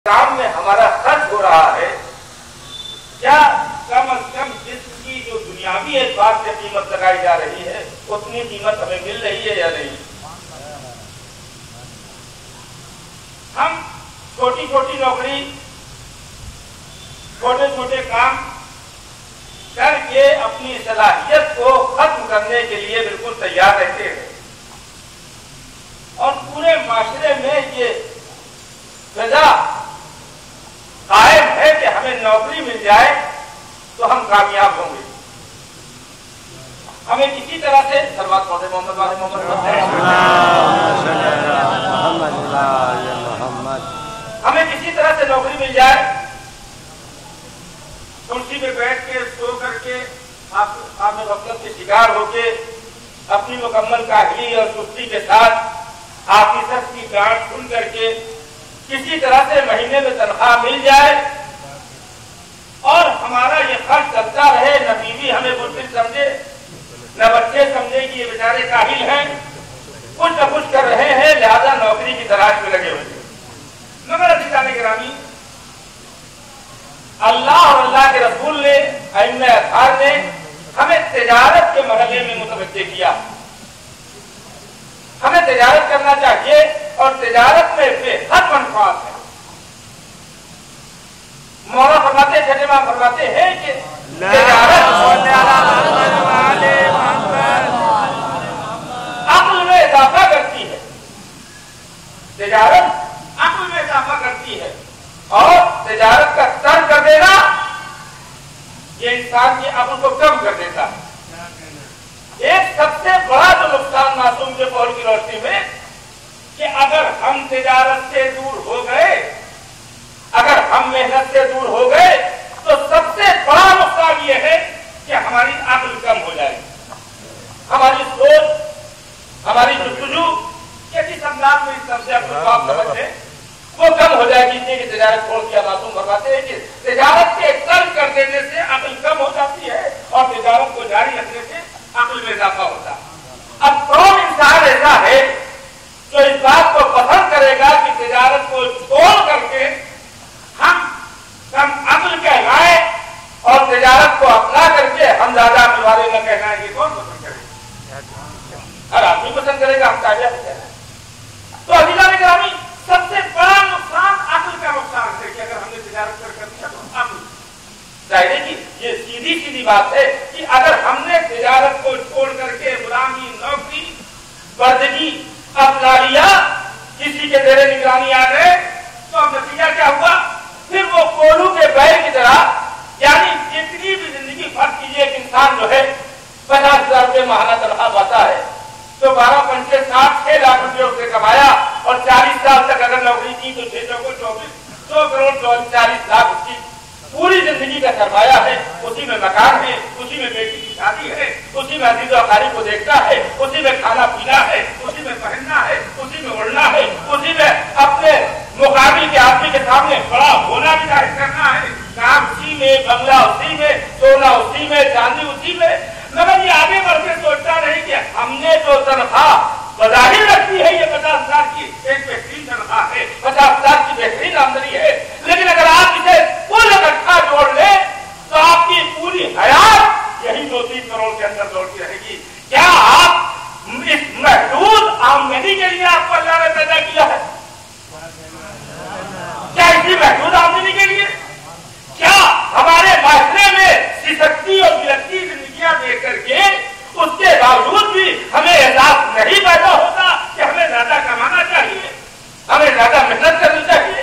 کام میں ہمارا خرچ ہو رہا ہے، کیا کم از کم جس کی جو دنیاوی اعتبار سے قیمت لگائی جا رہی ہے اتنی قیمت ہمیں مل رہی ہے یا نہیں؟ ہم چھوٹی چھوٹی نوکری، چھوٹے چھوٹے کام کر کے اپنی صلاحیت کو ختم کرنے کے لیے بالکل تیار رہتے ہیں، اور پورے معاشرے میں یہ فضا قائم ہے کہ ہمیں نوکری مل جائے تو ہم کامیاب ہوں گے۔ ہمیں کسی طرح سے سلوات پڑھیں محمد والے ہمیں کسی طرح سے نوکری مل جائے، کرسی پہ بیٹھ کے سو کر کے آپ میں غفلت کے شکار ہو کے اپنی مکمل کاہلی اور سستی کے ساتھ آفیسر کی ڈانٹ سن کر کے کسی طرح سے مہینے میں تنخواہ مل جائے اور ہمارا یہ خرچ چلتا رہے، نہ بیوی ہمیں بزدل سمجھے، نہ بچے سمجھے کہ یہ بیچارے کاہل ہیں، کچھ نہ کچھ کر رہے ہیں، لہذا نوکری کی تلاش میں لگے ہوئے ہیں۔ مگر عزیزان گرامی، اللہ اور اللہ کے رسول نے، ائمہ اطہار نے ہمیں تجارت کے مرحلے میں متوجہ کیا۔ ہمیں تجارت کرنا چاہیے اور تجارت میں بے حد منفعت ہے۔ مولا فرماتے ہیں، چھٹے امام فرماتے ہیں کہ تجارت عقل میں اضافہ کرتی ہے، تجارت عقل میں اضافہ کرتی ہے، اور تجارت کا ترک کر دینا یہ انسان کی عقل کو کم کر دیتا ہے۔ ایک سب سے بڑا جو نقصان معصوم کے قول کی روشنی میں کہ اگر ہم تجارت سے دور ہو گئے، اگر ہم محنت سے دور ہو گئے تو سب سے بڑا نقصان یہ ہے کہ ہماری عقل کم ہو جائے، ہماری سوچ، ہماری جستجو کہ جس انداز میں اس طرح سے اپنے کو آپ سمجھتے وہ کم ہو جائے گی۔ کہ تجارت چھوڑ دیا، معصوم فرماتے ہیں کہ تجارت کے ترک کر دینے سے عقل کم ہو جاتی ہے اور تجارت کو جاری رکھنے سے عقل میں اضافہ ہوتا ہے۔ اب کون انسان ایسا ہے جو اس بات کو پسند کرے گا کہ تجارت کو چھوڑ کر کے ہم کم عقل کہلائیں اور تجارت کو اپنا کر کے ہم زیادہ عقل والے نہ کہلائیں گے؟ کون پسند کرے گا؟ ہر آدمی پسند کرے گا ہم کامیاب کہنا ہے۔ تو عزیزان گرامی، سب سے بڑا نقصان عقل کا نقصان ہے کہ اگر ہم نے تجارت کر دیا تو عقل ظاہر ہے کہ یہ سیدھی بات ہے کہ اگر ہم نے تجارت کو چھوڑ کر کے غلامی، نوکری، بردگی اپنا لیا، کسی کے زیر نگرانی آ گئے، تو اب نتیجہ کیا ہوا؟ پھر وہ کولو کے بیل کی طرح، یعنی جتنی بھی زندگی فرض کیجیے ایک انسان جو ہے 50,000 روپے ماہانہ تنخواہ پاتا ہے تو 12 پنچے 60 لاکھ روپے اس نے کمایا، اور 40 سال تک اگر نوکری کی تو 6 چوکے 24 100 کروڑ 40 لاکھ اس کی پوری زندگی کا سرمایہ ہے۔ اسی میں مکان ہے، اسی میں بیٹی کی شادی ہے، اسی میں عزیز و اقارب کو دیکھتا ہے، اسی میں کھانا پینا ہے، اسی میں پہننا ہے، اسی میں اڑنا ہے، اسی میں اپنے مقابل کے آدمی کے سامنے بڑا ہونا بھی ظاہر کرنا ہے، کام اسی میں، بنگلہ اسی میں، سونا اسی میں، چاندی اسی میں۔ مگر یہ آگے بڑھ کے سوچتا نہیں کہ ہم نے جو تنخواہ بظاہر رکھتی ہے یہ 50,000 کی ایک بہترین تنخواہ ہے، 50,000 کی بہترین آمدنی ہے، لیکن اگر آپ اسے کل اکٹھا جوڑ لیں تو آپ کی پوری حیات یہی 2-3 کروڑ کے اندر دوڑتی رہے گی۔ کیا آپ اس محدود آمدنی کے لیے آپ کو اللہ نے پیدا کیا ہے؟ کیا اسی محدود آمدنی کے لیے؟ کیا ہمارے معاشرے میں سسکتی اور بلکتی زندگیاں دیکھ کر کے اس کے باوجود بھی ہمیں احساس نہیں پیدا ہوتا کہ ہمیں زیادہ کمانا چاہیے، ہمیں زیادہ محنت کرنی چاہیے،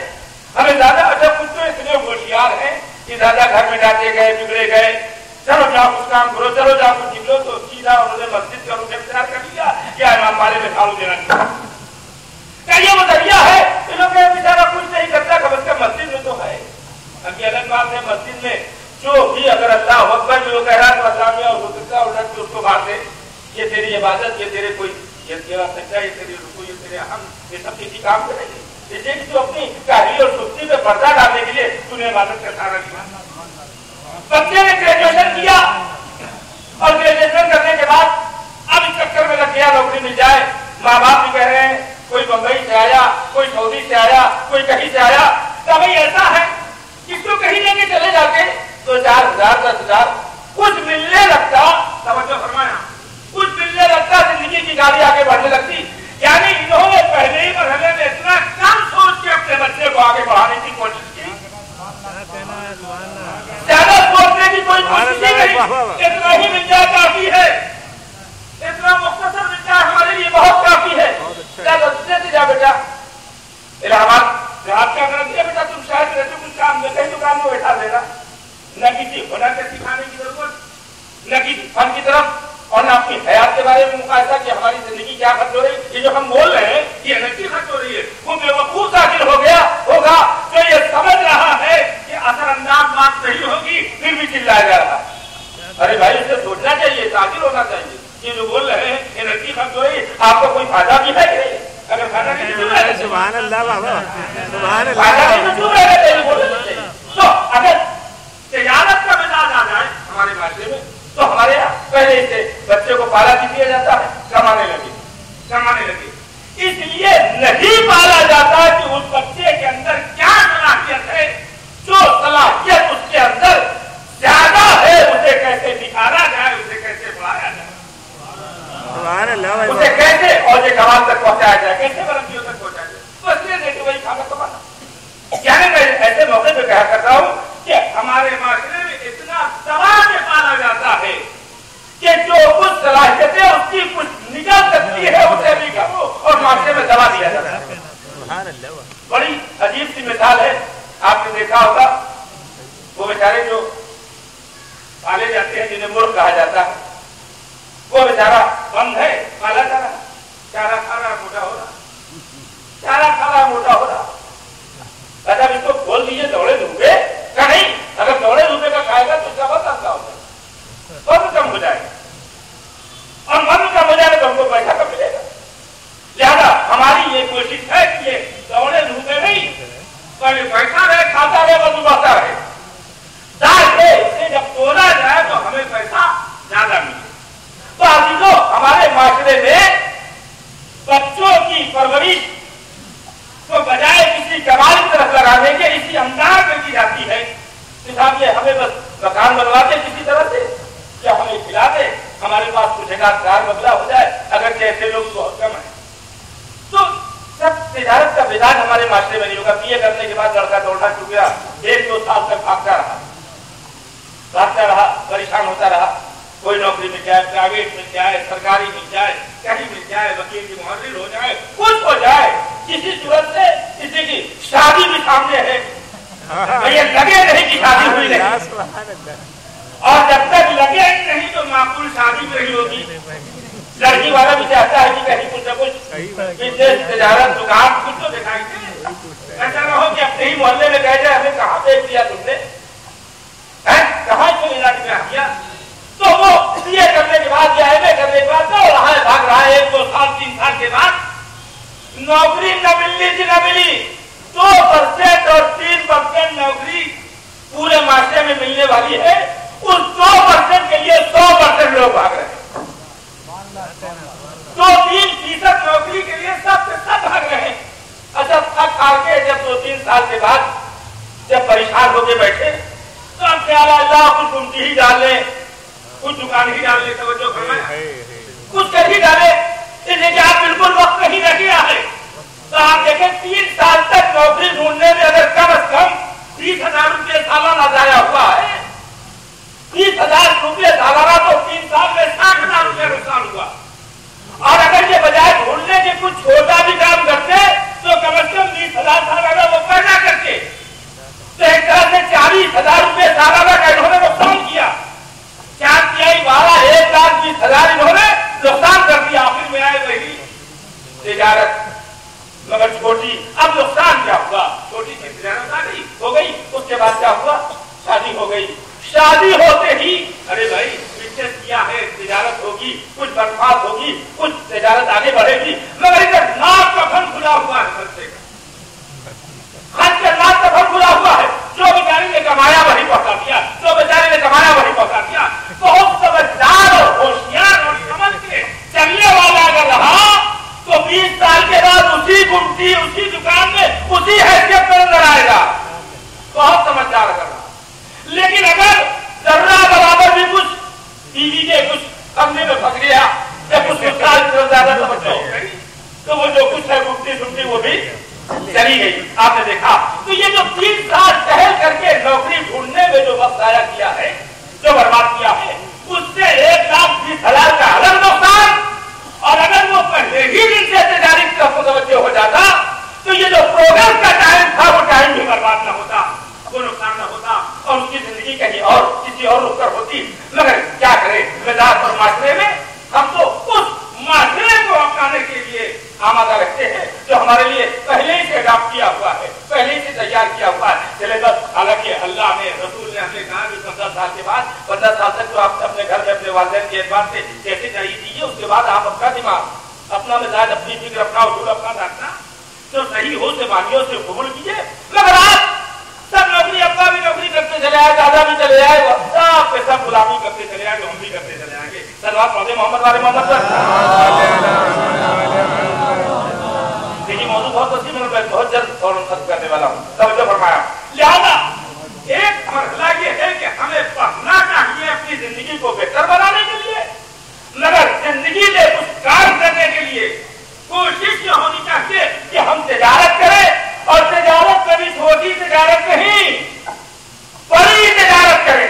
ہمیں زیادہ؟ اچھا کچھ تو اتنے ہوشیار ہیں کہ زیادہ گھر میں جاتے گئے، بگڑے گئے، چلو جاؤ کچھ کام کرو، چلو جاؤ کچھ نکلو، تو سیدھا انہوں نے مسجد کا رخ اختیار کر لیا کیا امام مالک میں کھاؤ دینا چاہیے۔ کیا یہ وہ ذریعہ ہے؟ انہوں نے بیچارہ کچھ نہیں کرتا، کم از کم مسجد میں تو ہے۔ ابھی الگ بات ہے مسجد میں جو بھی اگر اللہ اکبر میں وہ کہہ رہا تو اللہ میں اور ہو سکتا ہے الٹ کے اس کو مار دے، یہ تیری عبادت، یہ تیرے کوئی یہ تیرا سجدہ، یہ تیری رکوع، یہ تیرے ہم، یہ سب کسی کام کریں گے؟ اس لیے کہ تو اپنی کاہلی اور سستی پہ پردہ ڈالنے کے لیے تمہیں عبادت کا سہارا لیا۔ بچے نے گریجویشن کیا اور گریجویشن کرنے کے بعد اب اس چکر میں لگ گیا نوکری مل جائے، ماں باپ بھی کہہ رہے ہیں کوئی بمبئی سے آیا، کوئی سعودی سے آیا، کوئی کہیں سے آیا، क्या भाई ऐसा है किसको कहीं लेके चले जाते 2-4,000 10,000 कुछ मिलने लगता, समझो फरमाया, कुछ मिलने लगता, जिंदगी की गाड़ी आगे बढ़ने लगती। यानी इन्होंने पहले ही मरहले में इतना कम सोच के अपने बच्चे को आगे बढ़ाने की कोशिश की, ज्यादा सोचने की कोई कोशिश ही नहीं। इतना ही मिल जाए काफी है, इतना मुख्तसर मिल जाए हमारे लिए बहुत काफी है। जा बेटा इलाहाबाद जहाज क्या कर दिया बेटा, तुम शायद रहते कुछ काम में कहीं दुकान में बैठा देना, न किसी हुनर के सिखाने की जरूरत, न किसी फन की तरफ, और न अपनी हयात के बारे में मुकाशा कि हमारी जिंदगी क्या खर्च हो रही है। ये जो हम बोल रहे हैं ये एनर्जी खर्च हो रही है। वो बेवकूफ दाखिल हो गया होगा जो ये समझ रहा है कि असरअंदाज बात नहीं होगी, फिर भी चिल्लाया जा रहा है। अरे भाई उसे सोचना चाहिए, ताकिल होना चाहिए। ये जो बोल रहे हैं एनर्जी खर्च हो रही, आपको कोई फायदा भी है कि नहीं? अगर फायदा नहीं तो सुभान अल्लाह बाबा, सुभान अल्लाह, फायदा नहीं तो क्यों रहना चाहिए बोलना चाहिए। तो अगर तिजारत का मिजाज आ जाए हमारे माशरे में, तो हमारे यहाँ पहले से बच्चे को पाला भी दिया जाता है, कमाने लगे। इसलिए नहीं पाला जाता कि उस बच्चे के अंदर क्या सलाहियत है, जो सलाहियत उसके अंदर ज्यादा है उसे कैसे निखारा जाए, उसे कैसे बढ़ाया जाए, उसे कैसे और ये कमाल तक पहुंचाया जाए, कैसे बुलंदियों तक पहुंचाया जाए। बस ये देखिए वही खाना कमाना। यानी मैं ऐसे मौके पे कहा करता हूँ कि हमारे माशरे में इतना दबा के पाला जाता है कि जो कुछ सलाहियतें उसकी कुछ निकल सकती है उसे भी करो और माशरे में दबा दिया जाता है। बड़ी अजीब सी मिसाल है, आपने देखा होगा वो बेचारे जो पाले जाते हैं जिन्हें मूर्ख कहा जाता है, वो बेचारा बंद है, पाला जा रहा, चारा खा रहा, मोटा हो रहा, चारा खा रहा, मोटा हो रहा। अच्छा इसको खोल दीजिए दौड़े धूपे का नहीं, अगर दौड़े धूपे का खाएगा तो उसका बहुत अच्छा होता है, वजन कम हो जाएगा, और वजन कम हो जाएगा तो हमको पैसा कम मिलेगा। लिहाजा हमारी ये कोशिश है कि ये दौड़े धूपे नहीं, पहले पैसा रहे, खाता रहे, वजन बढ़ता रहे, ताकि जब तोड़ा जाए तो हमें पैसा ज्यादा मिले। तो अजीजों हमारे माशरे में बच्चों की परवरिश तो बजाय किसी कमाल की तरफ लगाने के इसी अंदाज में की जाती है कि साहब ये हमें बस मकान बनवा दे किसी तरह से, या हमें खिला दे, हमारे पास कुछ कार बदला हो जाए, अगर ऐसे लोग बहुत कम है। तो सब तिजारत का मिजाज हमारे माशरे में नहीं होगा। बीए करने के बाद लड़का दौड़ना छूट गया, 1-2 साल तक भागता रहा, परेशान होता रहा, कोई नौकरी मिल जाए, प्राइवेट मिल जाए, सरकारी मिल जाए, कहीं मिल जाए, वकील की मुहर्रिर हो जाए, कुछ हो जाए, किसी सूरत से किसी की शादी भी सामने है, ये लगे नहीं कि शादी हुई नहीं, और जब तक लगे नहीं तो माकूल शादी भी नहीं होगी। लड़की वाला भी चाहता है कि कहीं कुछ न कुछ बिजनेस तिजारत दुकान कुछ तो दिखाई दे, ऐसा न हो कि अपने ही मोहल्ले में कह जाए हमें कहाँ बेच दिया तुमने, कहाँ क्यों इलाके में किया। तो वो ये करने के बाद या एमए करने के बाद दौड़ रहा है, भाग रहा है, 1-2 साल 3 साल के बाद नौकरी न मिली 2% और 3% नौकरी पूरे माशरे में मिलने वाली है, उस 2% के लिए 100% लोग भाग रहे हैं। 2-3% नौकरी के लिए सब भाग रहे हैं। अच्छा थक हार के जब 2-3 साल के बाद जब परेशान होके बैठे तो अब ख्याल अल्लाह कुछ उनकी ही डाल ले, कुछ दुकान ही डाल ले, तवज्जो फरमाए, कुछ कर ही डाले, इसलिए आप बिल्कुल वक्त नहीं रह गया है। तो आप देखें 3 साल तक नौकरी ढूंढने में अगर कम से कम 30,000 रुपये सालाना जाया हुआ है, 30,000 रुपये सालाना, तो 3 साल में 60,000 रुपये नुकसान हुआ। और अगर ये बजाय ढूंढने के कुछ छोटा भी काम करते तो कम से कम 20,000 सालाना वो पैदा करते, तो एक तरह से 40,000 रुपये सालाना का इन्होंने नुकसान किया। 1,20,000 इन्होंने नुकसान कर दिया। आखिर में आए वही तिजारत, मगर छोटी। अब नुकसान क्या हुआ, छोटी सी तिजारत आ गई, हो गई, उसके बाद क्या हुआ, शादी हो गई। शादी होते ही अरे भाई बिजनेस किया है, तिजारत होगी, कुछ बर्बाद होगी, कुछ तिजारत आगे बढ़ेगी, मगर इधर नाक का फन खुला हुआ है, बच्चे का हज के नाक का फन खुला हुआ है। जो बेचारी ने कमाया वही पहुंचा दिया, जो बेचारी ने कमाया वही पहुंचा दिया। बहुत समझदार और होशियार और समझ के चलने वाला अगर रहा तो 20 साल के बाद उसी गुमटी, उसी दुकान में, उसी हैसियत में नजर आएगा। देखा तो ये जो 3 साल टहल करके नौकरी ढूंढने में जो वक्त आया किया है, जो बर्बाद किया है, उससे 1,20,000 का अलग नुकसान। और अगर वो पहले ही दिन से तैयारी की तरफ मुतवज्जो हो जाता तो ये जो प्रोग्रेस का टाइम था वो टाइम भी बर्बाद न होता, वो नुकसान न होता और उसकी जिंदगी कहीं और किसी और रुख पर होती। मगर क्या करें, मिजाज और माशरे में हम तो उस माशरे को अपनाने के लिए आमादा रखते हैं जो हमारे लिए पहले ही से अडॉप्ट किया हुआ है, पहले ही से तैयार किया हुआ है सिलेबस। हालांकि अल्लाह ने, रसूल ने हमें कहा कि 15 साल के बाद 15 साल तक तो आप अपने घर में अपने वालिदैन के एतबार से कैसे चाहिए दीजिए, उसके बाद आप अपना दिमाग, अपना मिजाज, अपनी फिक्र, अपना उसूल, अपना रखना तो सही हो से मानिए, से कबूल कीजिए। मगर आज सब नौकरी, अब्बा भी नौकरी करते चले आए, दादा भी चले आए, सब पे सब गुलामी करते चले आए, हम भी करते चले आएंगे। सलवात पढ़े मोहम्मद वाले मोहम्मद पर। देखिए मौजूद बहुत अच्छी, मैं बहुत जल्द फौरन खत्म करने वाला हूँ, तवज्जो फरमाया। लिहाजा एक मरहला ये है कि हमें पढ़ना चाहिए अपनी जिंदगी को बेहतर बनाने के लिए, मगर जिंदगी में कुछ काम करने के लिए कोशिश ये होनी चाहिए कि हम तिजारत करें और तिजारत कभी छोटी तिजारत नहीं, बड़ी तिजारत करें।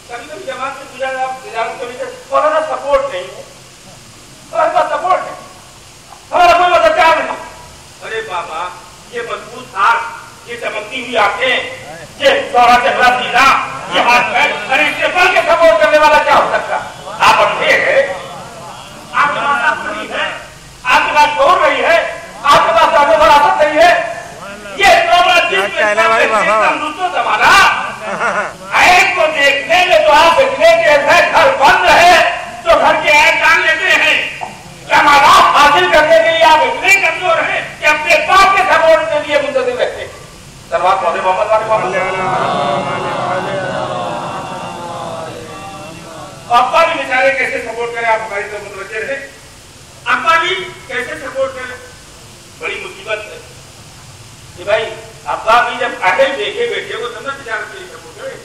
कभी कभी जमात में पूछा आप तिजारत कभी फौरन सपोर्ट नहीं है, हमारे पास सपोर्ट है, हमारा कोई मददगार नहीं। अरे बाबा ये मजबूत हाथ, ये चमकती हुई आंखें, ये चौड़ा चेहरा सीधा, ये हाथ पैर, अरे इससे बढ़ के सपोर्ट करने वाला क्या हो सकता? आप अंधे हैं, आपके पास आप नहीं है, आपके पास शोर नहीं है, आपके पास आगे बराबर नहीं है। ये दूसरों जमाना ऐप को देखने में तो आप इतने देर है, घर बंद है तो घर के ऐप जान लेते हैं। जमानात हासिल करने के लिए आप इतने कमजोर हैं कि अपने बाप के सपोर्ट के लिए मुंतजिर रहते हैं। सलवात पढ़े मोहम्मद वाले मोहम्मद। अब्बा भी बेचारे कैसे सपोर्ट करें, आप हमारी तरफ मुतवज्जे रहे। अब्बा भी कैसे सपोर्ट करें, बड़ी मुसीबत है कि भाई अब्बा भी जब अहल देखे बेटे को तब ना तिजारत के लिए सपोर्ट करें।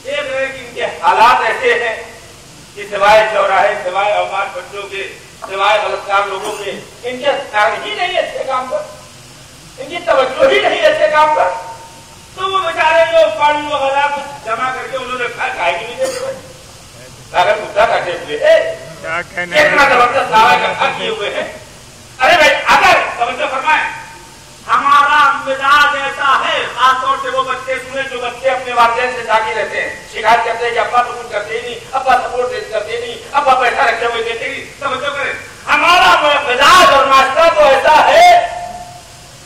देख रहे कि इनके हालात ऐसे हैं कि सिवाय चौराहे, सिवाय अवमार बच्चों के, सिवाय बलात्कार लोगों के, इनके ध्यान ही नहीं अच्छे काम पर, इनकी तवज्जो ही नहीं अच्छे काम पर। तो वो बेचारे जो फंड वगैरह कुछ जमा करके उन्होंने रखा, खाएगी नहीं देते, अगर मुद्दा काटे हुए इतना जबरदस्त दावा इकट्ठा किए हुए हैं। अरे भाई अगर तवज्जो फरमाए, हमारा मिजाज ऐसा है, खासतौर से वो बच्चे सुने जो बच्चे अपने वालिदैन से जाके रहते हैं, शिकायत करते हैं कि अब्बा तो कुछ करते ही नहीं, अब्बा सपोर्ट करते नहीं, अब्बा पैसा रखे हुए देते ही। तवज्जो करें, हमारा मिजाज और नाश्ता तो ऐसा है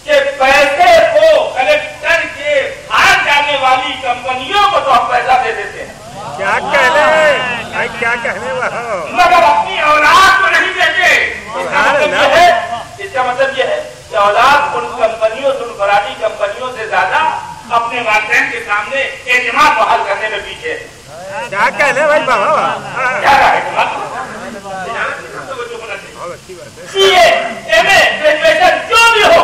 कि पैसे को कलेक्टर के हाथ जाने वाली कंपनियों को तो हम पैसा दे देते हैं। क्या कहने, क्या कहने मगर अपनी औलाद को नहीं देते। इसका मतलब यह है कि औलाद उन कंपनियों से, उन फराडी कंपनियों से ज्यादा अपने वालिदैन के सामने एतमाद बहाल करने में पीछे। क्या कहने भाई बाबा, क्या एतमाद सीए, एमए, ग्रेजुएशन जो भी हो,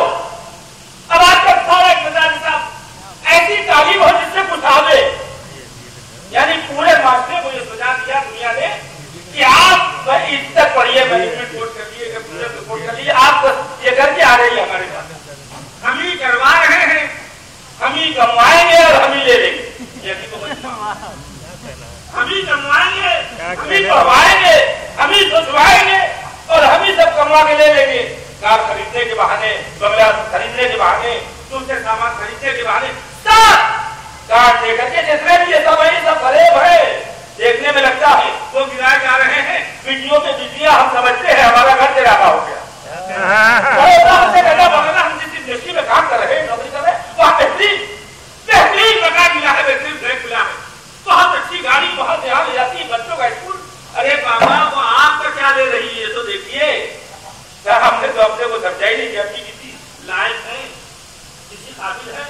अब आजकल सारा साहब ऐसी तालीम हो जिससे कुछ आवे, यानी पूरे माशरे को ये सुझा दिया दुनिया ने कि आप इज्जत पढ़िए, मैनेजमेंट कोर्स कर लिए, कंप्यूटर कोर्स कर लिए, आप ये करके आ रही है हमारे पास, हम ही करवा रहे हैं, हम ही कमवाएंगे और हम ही ले लेंगे। हम ही कमवाएंगे, हम ही पढ़वाएंगे, हम ही सुधवाएंगे और हम ही सब कमवा के ले लेंगे। कार खरीदने के बहाने, बंगला खरीदने के बहाने, दूसरे सामान खरीदने के बहाने, सब कार्ड लेकर के, जितने भी ये सब फरेब है, देखने में लगता है वो गिराए जा रहे हैं। बिजलियों पे बिजलियां हम समझते हैं हमारा घर तेराहा हो गया। हम जिस इंडस्ट्री में काम कर रहे हैं, नौकरी कर रहे हैं, वहाँ बेहतरीन मकान मिला है, बेहतरीन फ्लैट मिला है, बहुत अच्छी गाड़ी बहुत यहाँ ले जाती है, बच्चों का स्कूल। अरे बाबा वो आपका क्या ले रही है, तो देखिए हमने तो अपने को समझा ही नहीं कि अपनी किसी लायक है, किसी काबिल है।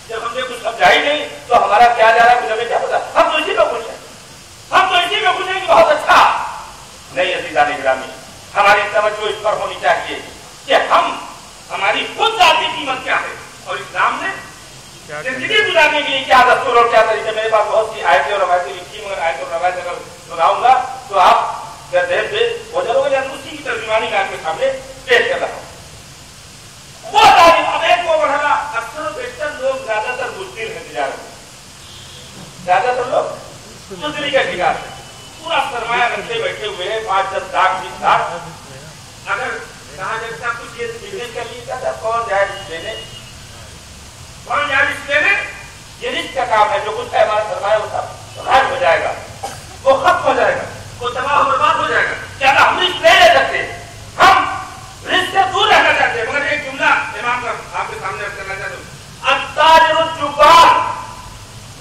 जब हमने कुछ समझा ही नहीं तो हमारा क्या जा रहा है कुछ हमें क्या पता। हम तो इसी में खुश हैं, हम तो इसी में खुश हैं कि बहुत अच्छा। नहीं अज़ीज़ान गिरामी, हमारी तवज्जो इस पर होनी चाहिए कि हम, हमारी खुद जाती कीमत क्या है और इस्लाम ने जिंदगी गुजारने के लिए क्या दस्तूर और क्या तरीके। मेरे पास बहुत सी आयतें और रवायतें लिखी, मगर आयत और रवायत अगर सुनाऊंगा तो आप हो जाओगे, या उसी की तर्जुमानी मैं आपके सामने पेश कर रहा हूँ। वो तारीफ अब एक को बढ़ा चुगली का शिकार है, पूरा सरमाया रखते बैठे हुए हैं, 5-10 लाख 20 लाख। अगर कहा जाता कुछ ये बिजनेस कर लिया था, कौन जाए रिस्क लेने, कौन जाए रिस्क लेने? ये रिस्क का काम है। जो कुछ है हमारा सरमाया वो सब गायब हो जाएगा, वो खत्म हो जाएगा, वो तबाह बर्बाद हो जाएगा। क्या हम रिस्क नहीं ले सकते? हम रिस्क से दूर रहना चाहते हैं। मगर एक जुमला इमाम का आपके सामने रख करना चाहता हूँ, अत्ताजिरुल जुब्बान,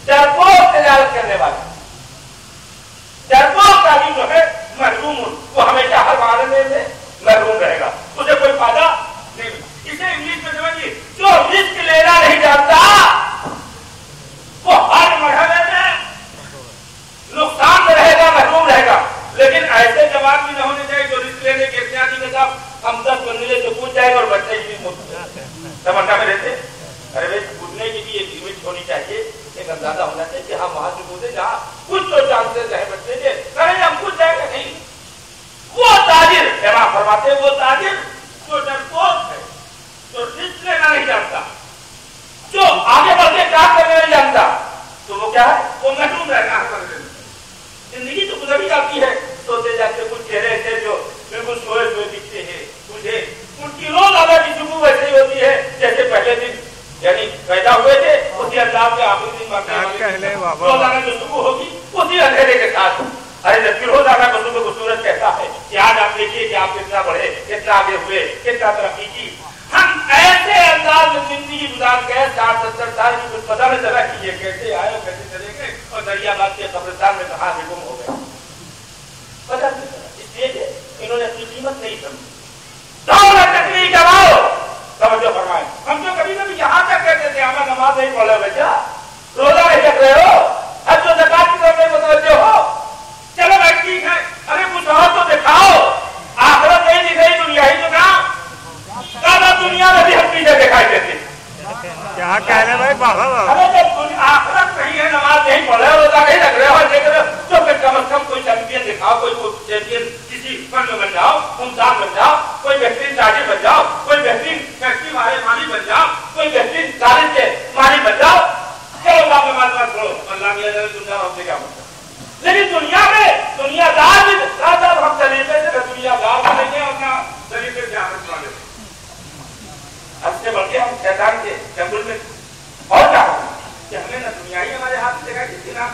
डरपोक तजारत करने वाला, डरपोक आदमी जो है महरूम, वो हमेशा हर मामले में महरूम रहेगा, उसे कोई फायदा नहीं। इसे इंग्लिश में समझिए, जो रिस्क लेना नहीं जानता वो हर मरहले में नुकसान में रहेगा, महरूम रहेगा। लेकिन ऐसे जवान भी न होने चाहिए जो रिस्क लेने के इत्यादि के साथ हम 10 मंजिले से कूद जाएंगे और बच्चे की भी मौत तमन्ना में रहते। अरे भाई, कूदने की भी एक लिमिट होनी चाहिए, एक अंदाजा होना चाहिए कि हम वहां से कूदे जहां कुछ तो चांसेस रहे बच्चे के, कहीं हम कूद जाएंगे नहीं। वो ताजिर इमाम फरमाते, वो ताजिर जो डरपोक है, जो रिस्क लेना नहीं जानता, जो आगे बढ़ के काम करने नहीं जानता, तो वो क्या है? वो महरूम रहेगा हर मरहले में। जिंदगी तो गुजर ही जाती है, सोते जाते कुछ चेहरे ऐसे जो बिल्कुल सोए सोए दिखते हैं, मुझे उनकी रोजाना की सुबह वैसे ही होती है जैसे पहले दिन यानी पैदा हुए थे, उसी अंदाज में आखिरी दिन रोजाना जो सुबह होगी उसी अंधेरे के साथ। अरे जबकि रोजाना को सुबह को सूरज कहता है कि आज आप देखिए कि आप कितना बढ़े, कितना आगे हुए, कितना तरक्की की। हम ऐसे अंदाज में जिंदगी गुजार गए 60-70 साल की, कुछ पता नहीं चला कि ये कैसे आए और कैसे चले गए और दरियाबाद के कब्रिस्तान में कहाँ से गुम हो गए, पता नहीं चला। इसलिए इन्होंने अपनी कीमत नहीं समझी। दौलत तकलीफ जमाओ, समझो फरमाए। हम तो कभी कभी यहाँ तक कहते थे, हमें नमाज नहीं पढ़े बच्चा, रोजा नहीं रख रहे हो, अब जो ज़कात की तरफ नहीं मुतवज्जे हो, चलो भाई ठीक है, अरे कुछ और तो दिखाओ। आखिरत नहीं दिख रही, दुनिया ही तो काम, दुनिया में भी हम पीछे दिखाई देते। क्या कह रहे भाई? बाबा अरे जब आखिरत नहीं है, नमाज नहीं पढ़ रहे, रोजा नहीं रख रहे हो, देख रहे हो, तो फिर कम से कम कोई चैंपियन दिखाओ, कोई चैंपियन किसी फन में बन जाओ, मुमताज बन जाओ, कोई बेहतरीन ताजिर बन जाओ, कोई बेहतरीन फैक्ट्री वाले मालिक बन जाओ, कोई बेहतरीन कॉलेज के मालिक बन जाओ। चलो बाप नमाज मत पढ़ो, अल्लाह की अजर दुनिया हमसे क्या मतलब। लेकिन दुनिया में दुनियादार भी हम तरीके से दुनियादार बनेंगे और अपना तरीके से आदत बना लेंगे। अब से बढ़ के हम शैतान के जंगल में और क्या होगा कि हमने ना दुनिया ही हमारे हाथ में देखा किसी नाम।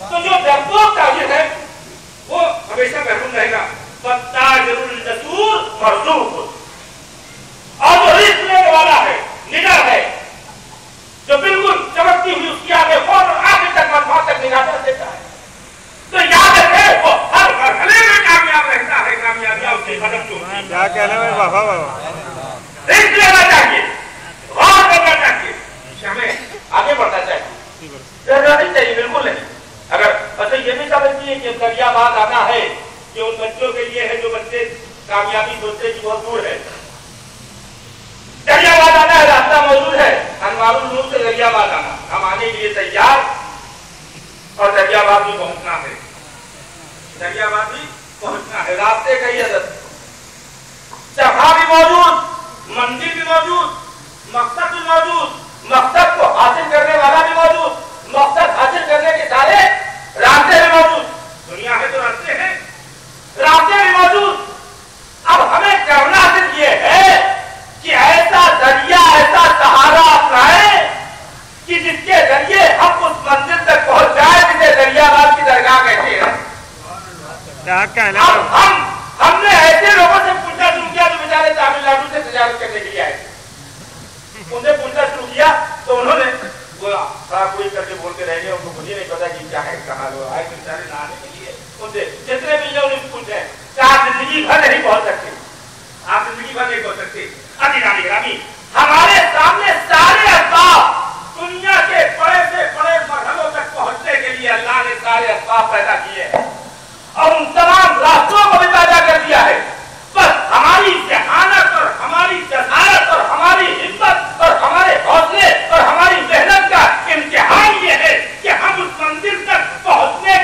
तो जो डरपोक ताजिर है वो हमेशा महरूम रहेगा। ताजिरुल जसूर मरजूक, और जो रिस्क लेने वाला है, निडर है, जो बिल्कुल चमकती हुई उसकी आगे फौरन आगे तक वहां तक निगाह देता है, तो याद रखे वो हर मरहले में कामयाब रहता है। कामयाबियां उसके कदम चूमती हैं। क्या कह रहे भाई? बाबा बाबा रिस्क लेना चाहिए, गौर करना चाहिए, हमें आगे बढ़ना चाहिए, डरना नहीं चाहिए, बिल्कुल नहीं। अगर अच्छा ये भी समझिए कि दरियाबाद आना है कि उन बच्चों के लिए है जो बच्चे कामयाबी सोचते कि बहुत दूर है। दरियाबाद आना है, रास्ता मौजूद है, अनवारुल मुल्क से दरियाबाद आना, हम आने के लिए तैयार और दरियाबाद भी पहुंचना है। दरियाबाद भी पहुंचना है, रास्ते का ही आदत, जगह भी मौजूद, मंजिल भी मौजूद, मकसद भी मौजूद, मकसद को हासिल करने वाला भी मौजूद, मकसद हासिल करने के सारे रास्ते भी मौजूद। दुनिया है तो रास्ते हैं, रास्ते भी मौजूद। अब हमें करना सिर्फ ये है कि ऐसा दरिया, ऐसा सहारा अपनाए कि जिसके जरिए हम उस मंजिल तक पहुंच जाए जिसे दरियाबाद की दरगाह कहते हैं। क्या कहना? हमने ऐसे लोगों से पूछना शुरू किया जो बेचारे तमिलनाडु से तजारत करने के लिए आए, उनसे पूछना शुरू किया तो उन्होंने बोला कोई करके बोल के रह गए, उनको मुझे नहीं पता कि क्या है, कहाँ लोग आए बेचारे नहाने के लिए। उनसे जितने भी लोग पूछे कि आप जिंदगी भर नहीं पहुंच सकते, आप जिंदगी भर नहीं पहुंच सकते। अधिकारी हमारे सामने सारे असबाब, दुनिया के बड़े से बड़े मरहलों तक पहुंचने के लिए अल्लाह ने सारे असबाब पैदा किए हैं और उन तमाम रास्तों को भी पैदा कर दिया है। बस हमारी जहानत और हमारी जसारत और हमारी हिम्मत और हमारे हौसले और हमारी मेहनत का इम्तिहान ये है कि हम उस मंजिल तक पहुंचने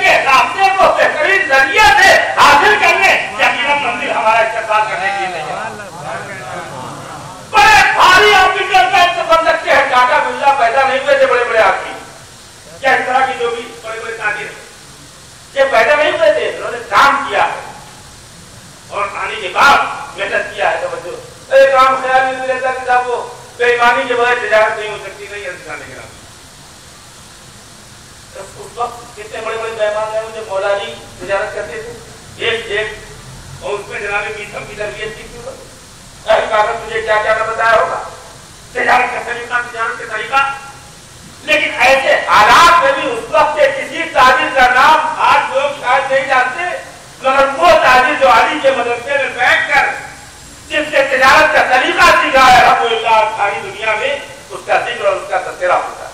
साहब वो बेईमानी के बगैर तिजारत नहीं हो सकती, नहीं है दिखाने के नाम। उस वक्त कितने बड़े बड़े बेईमान हैं जो मौला अली तिजारत करते थे, एक और उसमें जनाब मीसम की तरबियत की थी। कागज तुझे क्या क्या बताया होगा तिजारत का तरीका, तिजारत का तरीका। लेकिन ऐसे हालात में भी उस वक्त के किसी ताजिर का नाम आज लोग शायद नहीं जानते, मगर वो ताजिर जो अली के मदरसे में बैठकर जिससे तिजारत का तरीका सीखा है, सारी दुनिया में उसका जिक्र और उसका तस्करा होता है।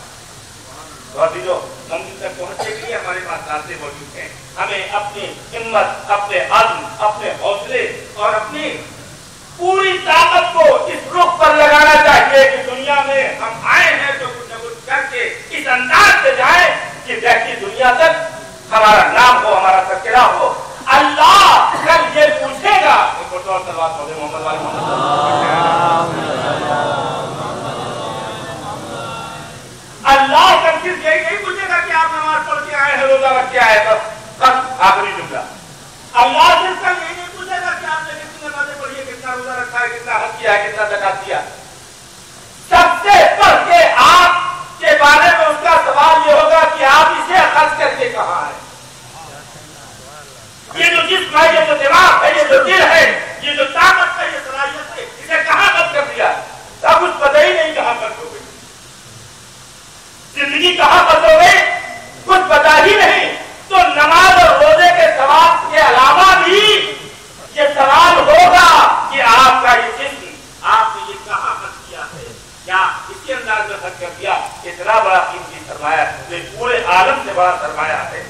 तो जो मंजिल तक पहुंचने के लिए हमारे पास रास्ते मौजूद हैं। हमें अपनी हिम्मत, अपने अज़्म, अपने हौसले और अपनी पूरी ताकत को इस रुख पर लगाना चाहिए कि दुनिया में हम आए हैं तो कुछ न कुछ करके इस अंदाज से जाए कि जैसी दुनिया तक हमारा नाम हो, हमारा तस्करा हो। अल्लाह कल ये पूछेगा, मोहम्मद अल्लाह कल सिर्फ यही नहीं पूछेगा कि आप नमाज पढ़ के आए हैं, रोजा रख के आए, बस आखिरी जुमला। अल्लाह सिर्फ कल यही नहीं पूछेगा कि आपने कितनी नमाजें पढ़ी है, कितना रोजा रखा है, कितना हज किया है, कितना ज़कात दिया। सबसे बढ़ के आपके बारे में उसका सवाल ये होगा कि आप इसे खर्च करके कहाँ है। ये जो जिस्म है, ये जो दिमाग है, ये जो दिल है, ये जो ताकत है, ये सलाहियत है, इसे कहाँ खर्च कर दिया? सब कुछ पता ही नहीं कहाँ खर्च हो गई। जिंदगी कहाँ खर्च हो गई कुछ पता ही नहीं। तो नमाज और रोजे के सवाल के अलावा भी ये सवाल होगा कि आपका ये जिस्म, आपने ये कहाँ खर्च किया है, क्या इसी अंदाज में खर्च कर दिया? इतना बड़ा कीमती सरमाया, जो पूरे आलम से बड़ा सरमाया है,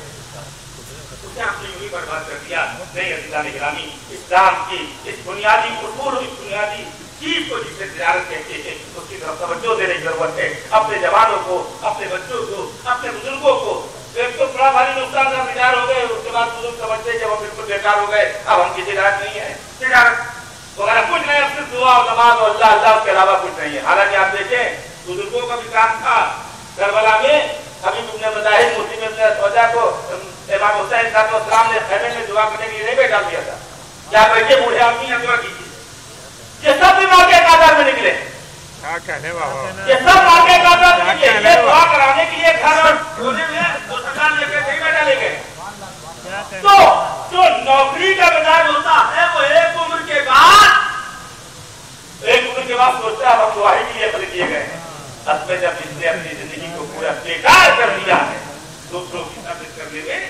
उसे आपने यूं ही बर्बाद कर दिया। नहीं अज़ीज़ान गिरामी, इस्लाम की इस बुनियादी उसूल, इस बुनियादी चीज को जिसे तिजारत कहते हैं, उसकी तरफ तवज्जो देने की जरूरत है। अपने जवानों को, अपने बच्चों को, अपने बुजुर्गों को। एक तो बड़ा भारी नुकसान का शिकार हो गए, उसके बाद बुजुर्ग समझते जब हम बिल्कुल बेकार हो गए, अब हम किसी रात नहीं है, तिजारत वगैरह कुछ नहीं, अब सिर्फ दुआ और नमाज और अल्लाह अल्लाह के अलावा कुछ नहीं है। हालांकि आप देखें बुजुर्गों का भी काम था। करबला में अभी तुमने बताया मुस्लिम इब्न सौदा को इमाम हुसैन साहब ने खैमे में दुआ करने के लिए नहीं बैठा दिया था। क्या बैठे बूढ़े आदमी या दुआ कीजिए। ये सब भी मौके कादर में निकले, ये सब मौके कादर में निकले। दुआ कराने के लिए घर और कोने में वो सरकार लेके नहीं बैठा लेके। तो जो नौकरी का मिजाज होता है वो एक उम्र के बाद सोचता है हम दुआ ही के लिए खरीद दिए गए हैं। असल जब इसने अपनी जिंदगी को पूरा बेकार कर दिया है दूसरों की तारीफ करने में,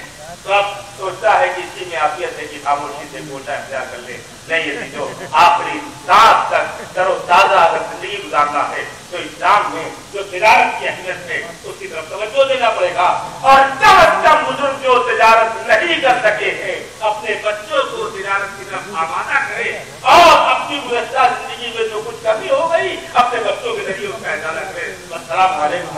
तो अब सोचता है कि इसी में आफियत है कि खामोशी से कोटा इख्तियार कर ले। नहीं, ये जो आखिरी सांस तक तरोताजा अगर जिंदगी गुजारना है तो इस्लाम में जो तिजारत की अहमियत है उसकी तरफ तवज्जो देना पड़ेगा। और कम अज कम बुजुर्ग जो तिजारत नहीं कर सके हैं अपने बच्चों को तिजारत की तरफ आमादा करे और अपनी गुज़श्ता जिंदगी में जो कुछ कमी हो गई अपने बच्चों के जरिए उसका इजाला करे। अस्सलामु अलैकुम।